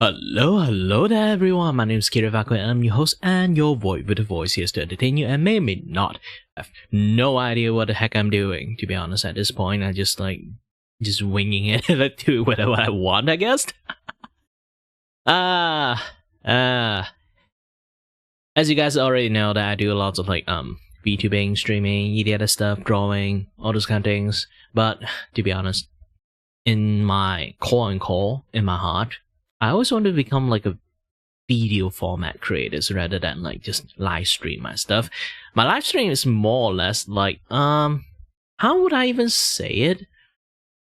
Hello there everyone, my name is Kiray, Vacuo, and I'm your host and your voice with a voice here to entertain you and may or may not. I have no idea what the heck I'm doing, to be honest. At this point, I just winging it, like do whatever I want, I guess. As you guys already know that I do lots of VTubing, streaming, the other stuff, drawing, all those kind of things. But to be honest, in my core, in my heart, I always want to become like a video format creators rather than like just live stream my stuff. My live stream is more or less like how would I even say it?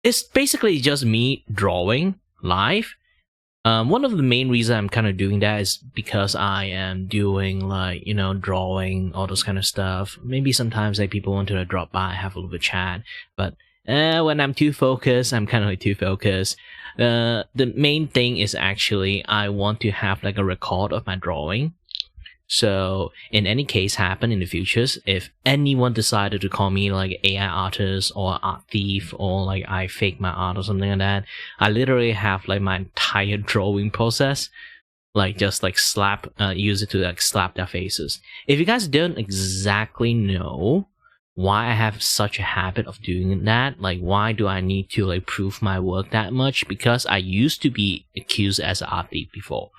It's basically just me drawing live. One of the main reasons I'm kind of doing that is because I am doing drawing, all those kind of stuff. Maybe sometimes people want to drop by, have a little bit chat, but when I'm too focused, I'm kind of too focused. The main thing is actually I want to have a record of my drawing. So in any case happen in the futures, if anyone decided to call me AI artist or art thief or I fake my art or something like that, I literally have my entire drawing process, use it to slap their faces. If you guys don't exactly know why I have such a habit of doing that, why do I need to prove my work that much? Because I used to be accused as an art thief before,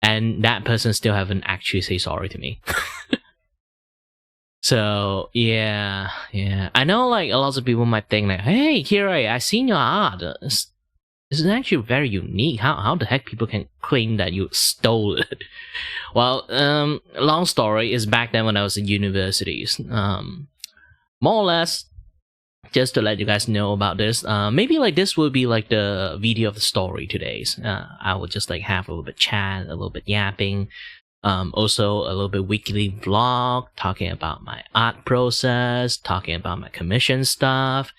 and that person still haven't actually say sorry to me. So yeah, I know a lot of people might think hey Kiray, I seen your art. It's actually very unique. How the heck people can claim that you stole it? Well, long story is back then when I was in universities. More or less, just to let you guys know about this, maybe this will be the video of the story today's. I will just have a little bit chat, a little bit yapping, also a little bit weekly vlog, talking about my art process, talking about my commission stuff,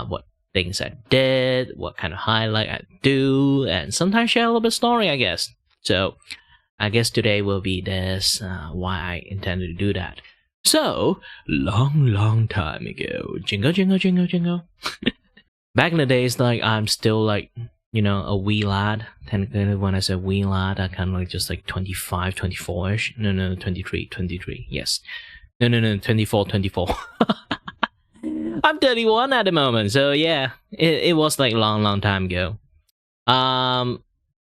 what things I did, what kind of highlight I do, and sometimes share a little bit story, I guess. So, I guess today will be this, why I intended to do that. So, long time ago, jingle. Back in the days, I'm still a wee lad. Technically, when I say wee lad, I kind of just 25, 24-ish. No, 23, yes. No, 24. I'm 31 at the moment, so yeah, it was long time ago.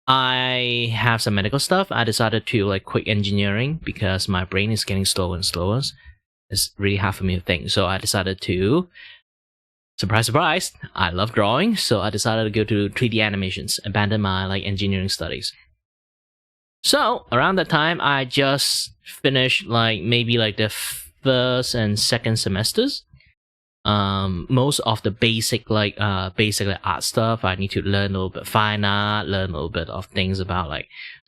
I have some medical stuff. I decided to quit engineering because my brain is getting slower and slower. It's really hard for me to think. So I decided to, surprise, I love drawing. So I decided to go to 3D animations, abandon my engineering studies. So around that time, I just finished maybe the first and second semesters. Most of the basic art stuff, I need to learn a little bit of fine art, learn a little bit of things about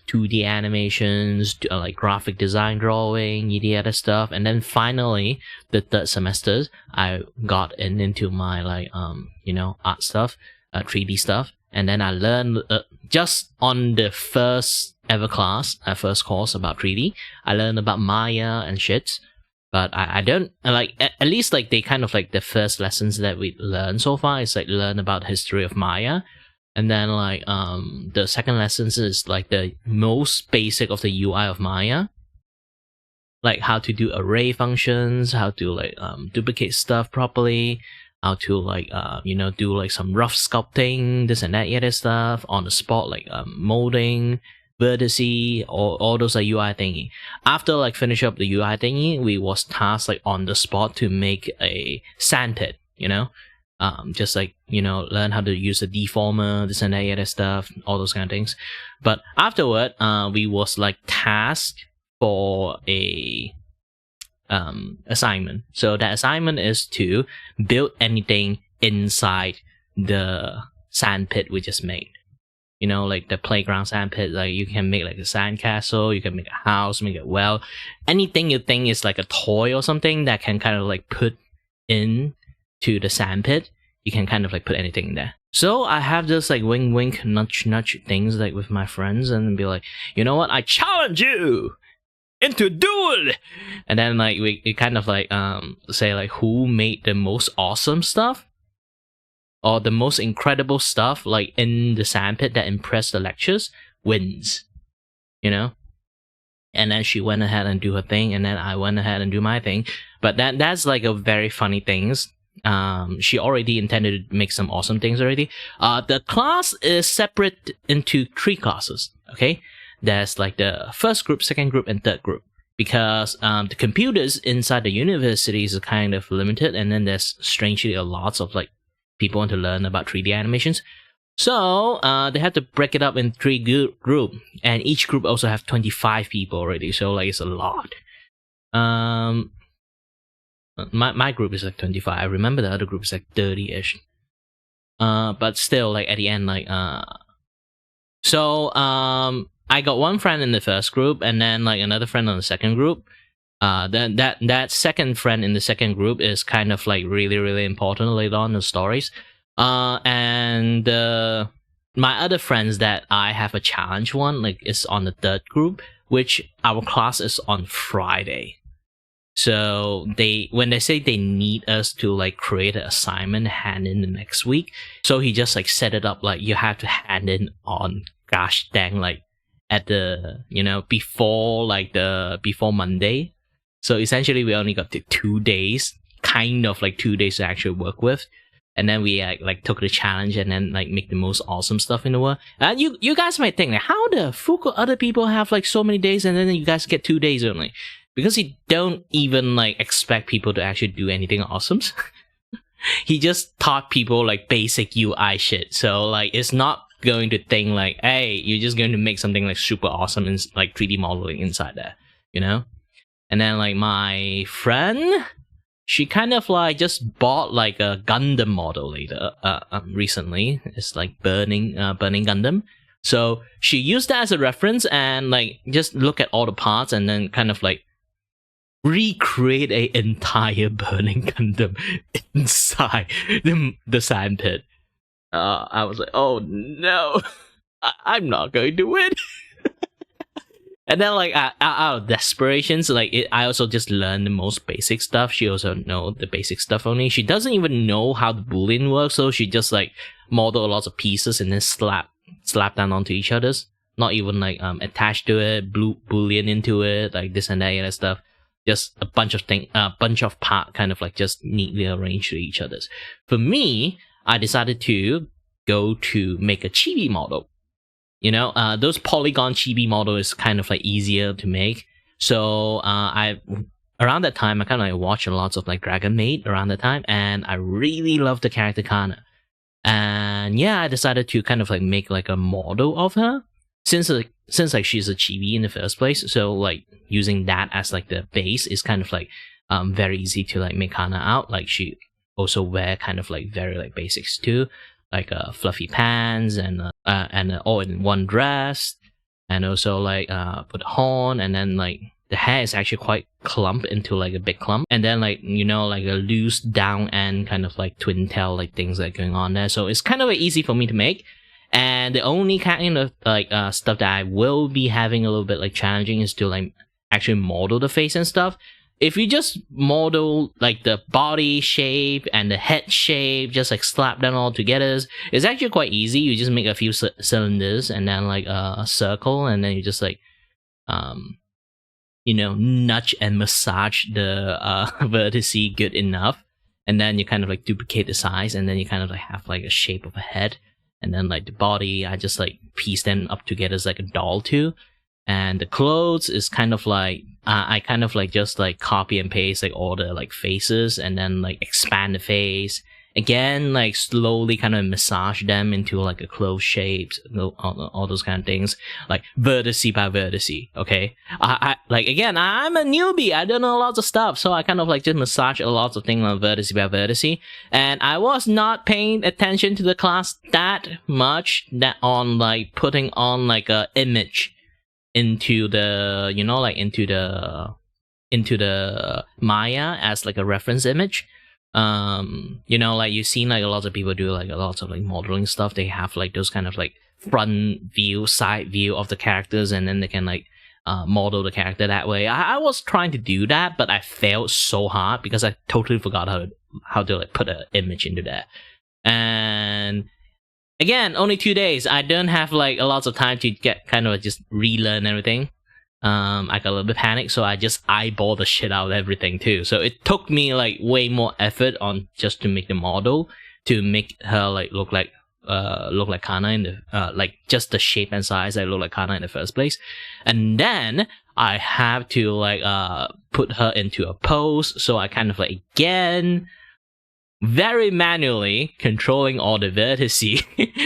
2D animations, graphic design drawing, the other stuff. And then finally, the third semesters, I got into my art stuff, 3D stuff. And then I learned just on the first ever class, first course about 3D, I learned about Maya and shit. But I don't at least they kind of the first lessons that we learn so far is learn about the history of Maya, and then the second lessons is the most basic of the UI of Maya, how to do array functions, how to duplicate stuff properly, how to do some rough sculpting, this and that other stuff on the spot, molding, vertice, all those UI thingy. After finish up the UI thingy, we was tasked on the spot to make a sandpit, just learn how to use a deformer, this and that other stuff, all those kind of things. But afterward, we was tasked for a assignment. So that assignment is to build anything inside the sandpit we just made. The playground sandpit, you can make a sandcastle, you can make a house, make a well, anything you think is a toy or something that can kind of put in to the sandpit, you can kind of put anything in there. So I have this wink nudge things with my friends and be you know what, I challenge you into a duel, and then we kind of say who made the most awesome stuff or the most incredible stuff in the sandpit that impressed the lectures. wins, you know. And then she went ahead and do her thing, and then I went ahead and do my thing. But that's like a very funny things. She already intended to make some awesome things already. The class is separate into 3 classes. Okay, there's like the first group, second group, and third group. Because the computers inside the universities are kind of limited, and then there's strangely a lot of like people want to learn about 3D animations. So they have to break it up in 3 group, and each group also have 25 people already. So like it's a lot. My group is like 25. I remember the other group is like 30-ish. But still, like at the end, like I got one friend in the first group, and then like another friend on the second group. Then that second friend in the second group is kind of like really, really important later on in the stories. And my other friends that I have a challenge one, like is on the third group, which our class is on Friday. So when they say they need us to like create an assignment, hand in the next week. So he just like set it up like you have to hand in on gosh dang like at the before Monday. So essentially we only got 2 days, kind of like 2 days to actually work with. And then we like took the challenge and then like make the most awesome stuff in the world. You guys might think like, how the fuck other people have like so many days and then you guys get 2 days only? Because he don't even like expect people to actually do anything awesome. He just taught people like basic UI shit. So like it's not going to think like, hey, you're just going to make something like super awesome in like 3D modeling inside there, you know? And then like my friend, she kind of like just bought like a Gundam model later recently. It's like burning Gundam. So she used that as a reference and like just look at all the parts and then kind of like recreate a entire burning Gundam inside the sandpit. I was like, oh no, I'm not going to win. And then like out of desperations, like I also just learned the most basic stuff. She also know the basic stuff only. She doesn't even know how the boolean works, so she just like model a lot of pieces and then slap them onto each other's. Not even like attached to it, boolean into it, like this and that and stuff. Just a bunch of part kind of like just neatly arranged to each other's. For me, I decided to go to make a chibi model. You know, those polygon chibi model is kind of like easier to make. So around that time, I kind of like watched lots of like Dragon Maid around that time, and I really loved the character Kana. And yeah, I decided to kind of like make like a model of her since like she's a chibi in the first place. So like using that as like the base is kind of like very easy to like make Kana out. Like she also wear kind of like very like basics too, like fluffy pants and all in one dress, and also like put a horn, and then like the hair is actually quite clump into like a big clump, and then like you know like a loose down end kind of like twin tail like things that are going on there. So it's kind of like, easy for me to make. And the only kind of like stuff that I will be having a little bit like challenging is to like actually model the face and stuff. If you just model like the body shape and the head shape, just like slap them all together, it's actually quite easy. You just make a few cylinders and then like a circle, and then you just like nudge and massage the vertices good enough, and then you kind of like duplicate the size, and then you kind of like have like a shape of a head. And then like the body, I just like piece them up together as like a doll too. And the clothes is kind of like I kind of like just like copy and paste like all the like faces, and then like expand the face again, like slowly kind of massage them into like a clothes shapes, all those kind of things, like vertice by vertice. Okay, I like again, I'm a newbie, I don't know lots of stuff, so I kind of like just massage a lot of things on vertice by vertice, and I was not paying attention to the class that much, that on like putting on like a image into the into the Maya as like a reference image. Like you've seen like a lot of people do like a lot of like modeling stuff. They have like those kind of like front view, side view of the characters, and then they can like model the character that way. I was trying to do that, but I failed so hard because I totally forgot how to like put an image into that. And Again, only 2 days. I don't have like a lot of time to get kind of just relearn everything. I got a little bit panicked, so I just eyeball the shit out of everything too. So it took me like way more effort on just to make the model, to make her like look like Kana in the like just the shape and size that look like Kana in the first place. And then I have to like put her into a pose, so I kind of like again very manually controlling all the vertices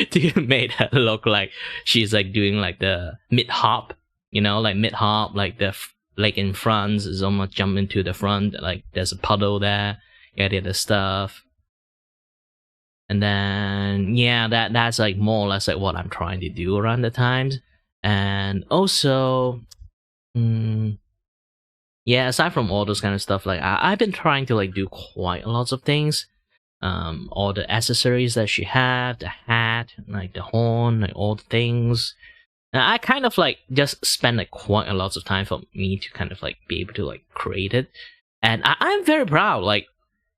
to make her look like she's like doing like the mid hop, like mid hop, like the like in front is almost jump into the front, like there's a puddle there, the other stuff. And then yeah, that's like more or less like what I'm trying to do around the times. And also yeah, aside from all those kind of stuff, like I've been trying to like do quite a lot of things. All the accessories that she had, the hat, like the horn, like all the things. And I kind of like just spend like quite a lot of time for me to kind of like be able to like create it. And I'm very proud. Like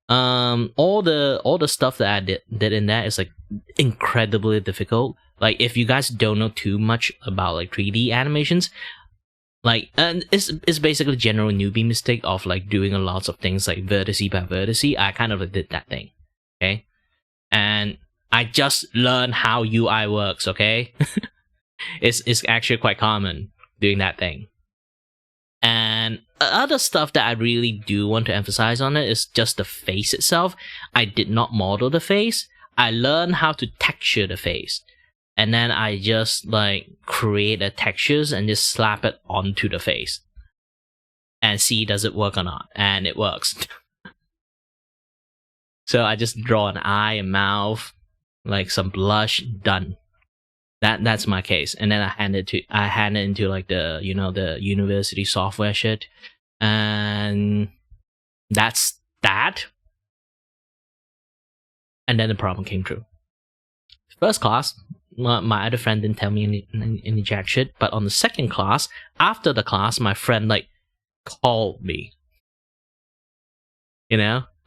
all the stuff that I did in that is like incredibly difficult. Like if you guys don't know too much about like 3D animations, like, and it's basically general newbie mistake of like doing a lot of things like vertice by vertice. I kind of like did that thing, okay? And I just learned how UI works, okay? It's actually quite common doing that thing. And other stuff that I really do want to emphasize on it is just the face itself. I did not model the face. I learned how to texture the face. And then I just like create the textures and just slap it onto the face and see does it work or not. And it works. So I just draw an eye, a mouth, like some blush, done. That's my case. And then I hand it into like the the university software shit. And that's that. And then the problem came true. First class, my other friend didn't tell me any jack shit, but on the second class, after the class, my friend like called me.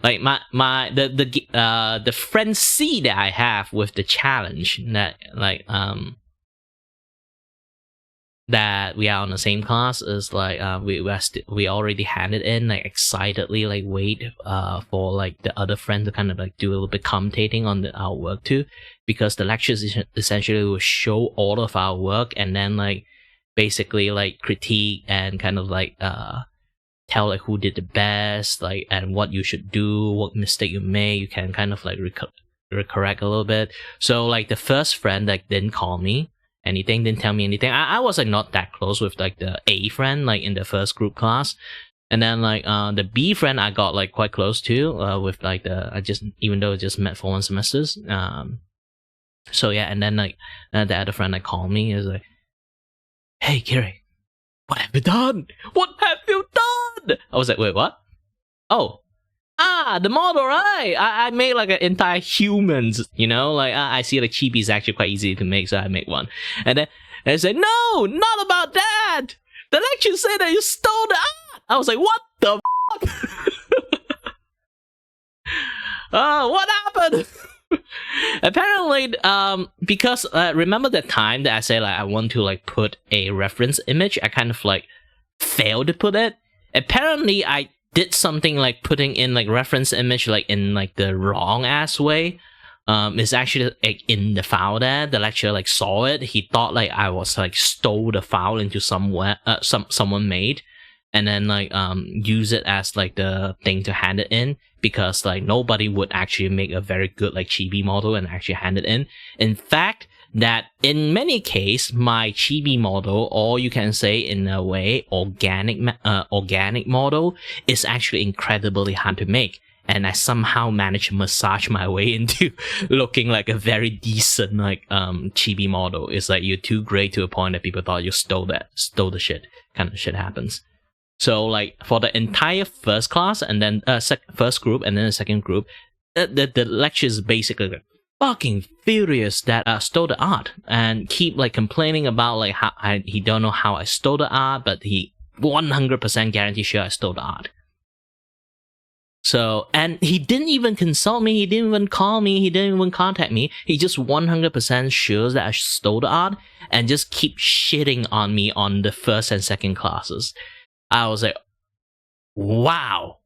Like the frenzy that I have with the challenge that like that we are on the same class is like we already handed in, like excitedly like wait for like the other friend to kind of like do a little bit commentating on our work too, because the lectures essentially will show all of our work and then like basically like critique and kind of like tell like who did the best, like, and what you should do, what mistake you made, you can kind of like correct a little bit. So like the first friend like didn't call me anything, didn't tell me anything. I was like not that close with like the A friend like in the first group class. And then like the B friend I got like quite close to with like even though I just met for 1 semesters. So yeah, and then like the other friend like called me is like, "Hey Kiray, what have you done? What have you done?" I was like, "Wait, what?" "Oh, the model, right? I made like an entire humans, like I see like chibi is actually quite easy to make, so I make one." And then I said, "No, not about that. The lecture said that you stole the art." I was like, "What the fuck?" What happened? Apparently, because remember the time that I said like I want to like put a reference image, I kind of like failed to put it. Apparently, I did something like putting in like reference image like in like the wrong ass way. It's actually like in the file there. The lecturer like saw it. He thought like I was like stole the file into somewhere someone made, and then like use it as like the thing to hand it in, because like nobody would actually make a very good like chibi model and actually hand it in. In fact, that in many cases my chibi model, or you can say in a way organic model, is actually incredibly hard to make, and I somehow managed to massage my way into looking like a very decent like chibi model. It's like you're too great to a point that people thought you stole the shit. Kind of shit happens. So like for the entire first class and then first group and then the second group, the lecture is basically like fucking furious that I stole the art and keep like complaining about like how he don't know how I stole the art, but he 100% guarantee sure I stole the art. So, and he didn't even consult me, he didn't even call me, he didn't even contact me. He just 100% sure that I stole the art and just keep shitting on me on the first and second classes. I was like, wow.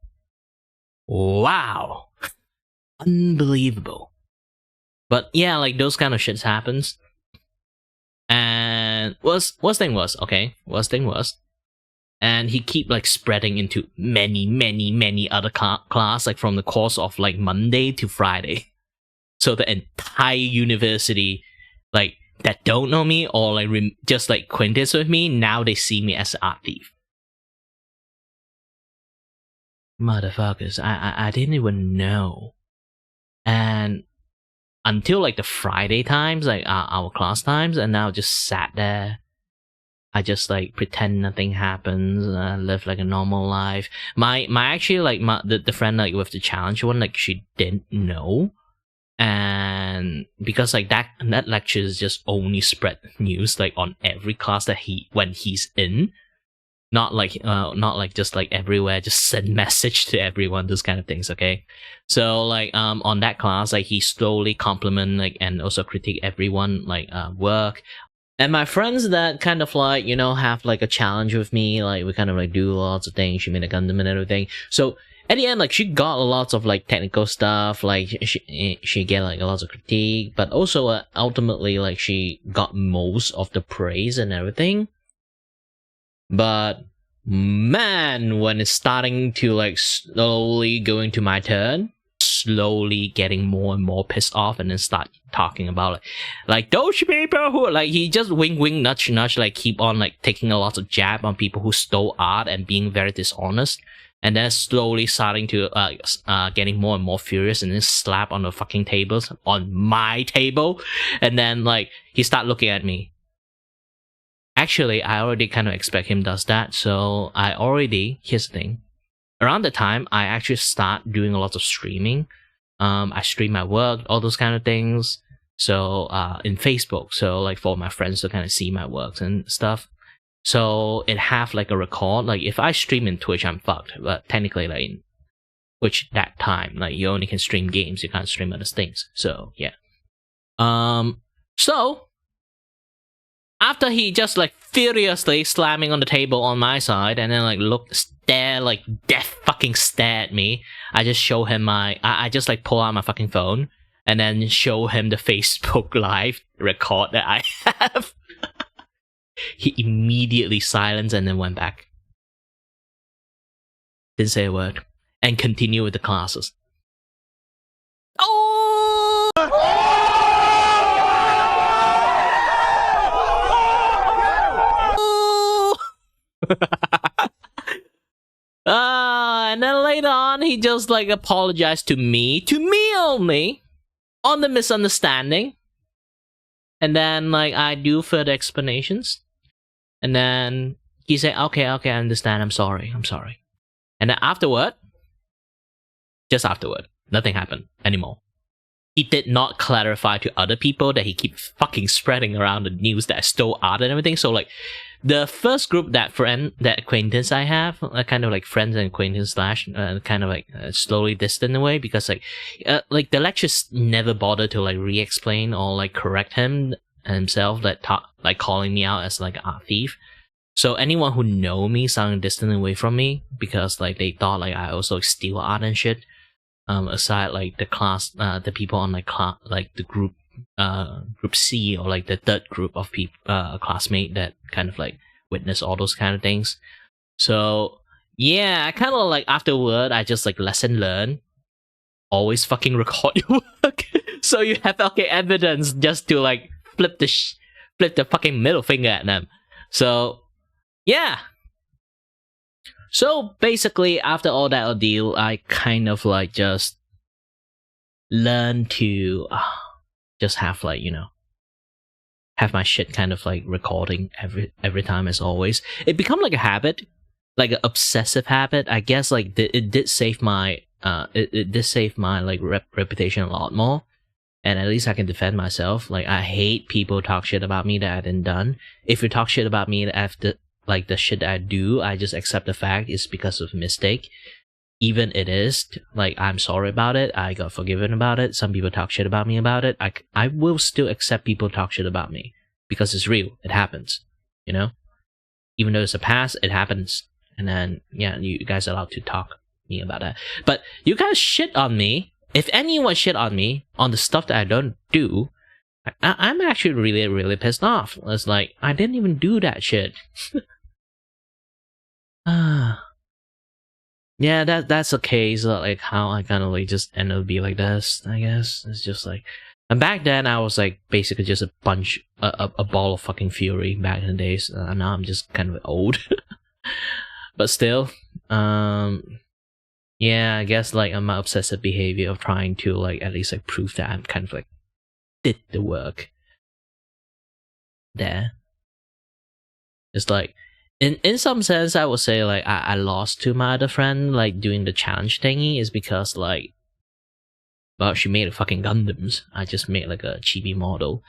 Wow. Unbelievable. But yeah, like those kind of shits happens. And worst thing was, and he keep like spreading into many other class, like from the course of like Monday to Friday. So the entire university, like that don't know me or like just like acquaintance with me, now they see me as an art thief. Motherfuckers, I didn't even know. And until like the Friday times, like our class times, and now just sat there. I just like pretend nothing happens. Live like a normal life. My actually like the friend like with the challenge one, like she didn't know, and because like that lecture is just only spread news like on every class that when he's in, not like just like everywhere, just send message to everyone, those kind of things. Okay, so like on that class, like he slowly compliment like and also critique everyone like work. And my friends that kind of like, you know, have like a challenge with me, like we kind of like do lots of things. She made a Gundam and everything. So at the end, like she got lots of like technical stuff, like she get like a lot of critique, but also ultimately like she got most of the praise and everything. But man, when it's starting to like slowly going to my turn, slowly getting more and more pissed off, and then start talking about like those people who like he just wink nudge like keep on like taking a lot of jab on people who stole art and being very dishonest, and then slowly starting to getting more and more furious, and then slap on the fucking tables on my table, and then like he start looking at me. Actually, I already kind of expect him does that, so here's the thing. Around the time, I actually start doing a lot of streaming. I stream my work, all those kind of things. So in Facebook, so like for my friends to kind of see my works and stuff. So it have like a record. Like if I stream in Twitch, I'm fucked. But technically, like in Twitch that time, like you only can stream games, you can't stream other things. So yeah. So after he just like furiously slamming on the table on my side, and then like death fucking stare at me, I just show him I just like pull out my fucking phone and then show him the Facebook live record that I have. He immediately silenced and then went back. Didn't say a word. And continued with the classes. Oh! And then later on, he just like apologized to me only, on the misunderstanding. And then like I do further explanations, and then he said, "Okay, I understand. I'm sorry. And then just afterward, nothing happened anymore. He did not clarify to other people that he keep fucking spreading around the news that I stole art and everything. So like, the first group that acquaintance I have, kind of like friends and acquaintance slash kind of like slowly distant away, because like the lectures never bothered to like re-explain or like correct him himself, like calling me out as like an art thief. So anyone who know me sounded distant away from me, because like they thought like I also steal art and shit. Aside like the class, the people on like the group C, or like the third group of people, classmate that kind of like witness all those kind of things. So yeah, I kind of like afterward, I just like lesson learned. Always fucking record your work, so you have evidence just to like flip the fucking middle finger at them. So yeah. So basically, after all that ordeal, I kind of like just learned to just have like, you know, have my shit kind of like recording every time, as always. It become like a habit, like an obsessive habit. I guess like it did save my it did save my like reputation a lot more, and at least I can defend myself. Like I hate people talk shit about me that I didn't done. If you talk shit about me after like the shit I do, I just accept the fact it's because of a mistake. even it is like I'm sorry about it, I got forgiven about it, some people talk shit about me about it, I will still accept people talk shit about me because it's real, it happens, you know, even though it's a past, it happens. And then yeah, you guys are allowed to talk me about that. But you guys shit on me, if anyone shit on me on the stuff that I don't do, I'm actually really, really pissed off. It's like, I didn't even do that shit. Yeah, that's the case. Like how I kind of like just end up be like this. I guess it's just like, and back then I was like basically just a ball of fucking fury back in the days. Now I'm just kind of old, but still, yeah, I guess like my obsessive behavior of trying to like at least like prove that I'm kind of like did the work there. It's like, in some sense, I would say like I lost to my other friend like doing the challenge thingy is because like, well, she made a fucking Gundams. I just made like a chibi model,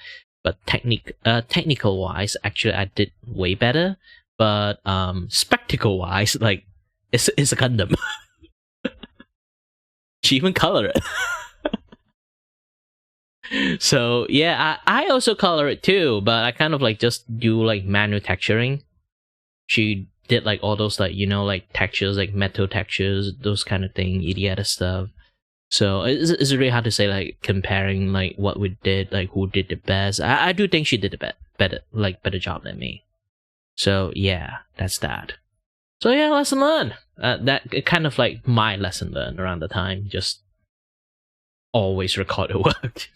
but technical wise, actually I did way better. But spectacle wise, like it's a Gundam. She even colored it. So yeah, I also color it too, but I kind of like just do like manual texturing. She did like all those like, you know, like textures, like metal textures, those kind of thing, idiotic stuff. So it's really hard to say like comparing like what we did, like who did the best. I do think she did the better job than me. So yeah, that's that. So yeah, lesson learned. That kind of like my lesson learned around the time. Just always record the work.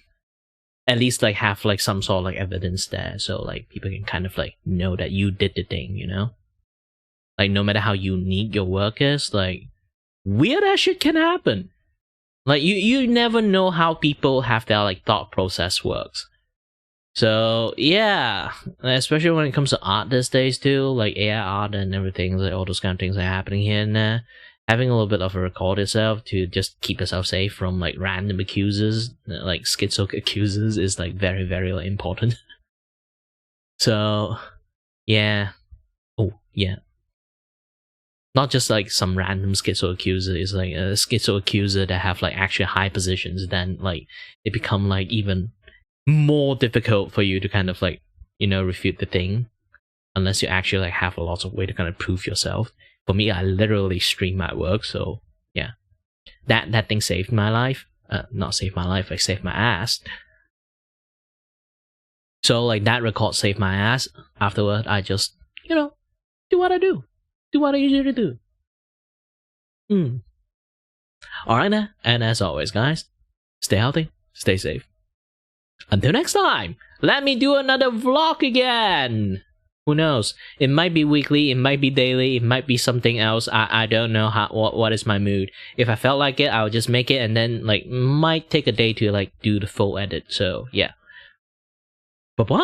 At least like have like some sort of like evidence there, so like people can kind of like know that you did the thing, you know? Like no matter how unique your work is, like weird ass shit can happen. Like you never know how people have their like thought process works. So yeah, especially when it comes to art these days too, like AI art and everything, like all those kind of things are happening here and there. Having a little bit of a record yourself to just keep yourself safe from like random accusers, like schizo accusers, is like very, very like, important. So yeah. Oh yeah. Not just like some random schizo accuser, it's like a schizo accuser that have like actually high positions, then like it become like even more difficult for you to kind of like, you know, refute the thing, unless you actually like have a lot of way to kind of prove yourself. For me, I literally stream my work, so yeah, that thing saved my life. Not saved my life, like saved my ass. So like that record saved my ass. Afterward, I just, you know, do what I do. Do what I usually do. Alright then, and as always guys, stay healthy, stay safe. Until next time, let me do another vlog again! Who knows? It might be weekly, it might be daily, it might be something else. I don't know what is my mood. If I felt like it, I'll just make it, and then like might take a day to like do the full edit. So yeah. Bye bye!